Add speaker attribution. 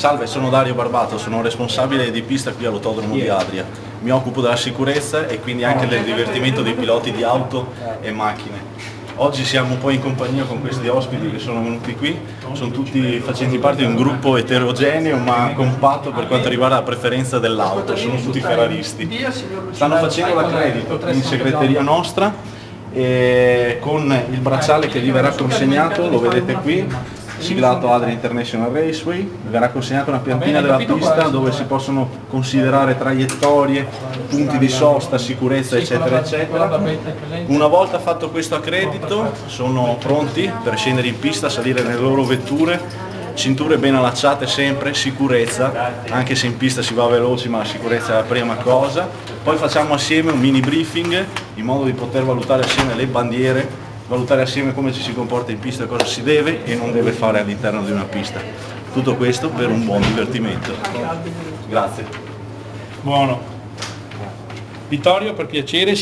Speaker 1: Salve, sono Dario Barbato, sono responsabile di pista qui all'Autodromo di Adria. Mi occupo della sicurezza e quindi anche del divertimento dei piloti di auto e macchine. Oggi siamo un po' in compagnia con questi ospiti che sono venuti qui, sono tutti facenti parte di un gruppo eterogeneo ma compatto per quanto riguarda la preferenza dell'auto, sono tutti ferraristi. Stanno facendo l'accredito in segreteria nostra e con il bracciale che gli verrà consegnato, lo vedete qui, siglato Adria International Raceway, verrà consegnata una piantina della pista dove si possono considerare traiettorie, punti di sosta, sicurezza eccetera eccetera. Una volta fatto questo accredito sono pronti per scendere in pista, salire nelle loro vetture, cinture ben allacciate sempre, sicurezza, anche se in pista si va veloci ma la sicurezza è la prima cosa. Poi facciamo assieme un mini briefing in modo di poter valutare assieme le bandiere, valutare assieme come ci si comporta in pista, cosa si deve e non deve fare all'interno di una pista. Tutto questo per un buon divertimento. Grazie.
Speaker 2: Buono. Vittorio, per piacere,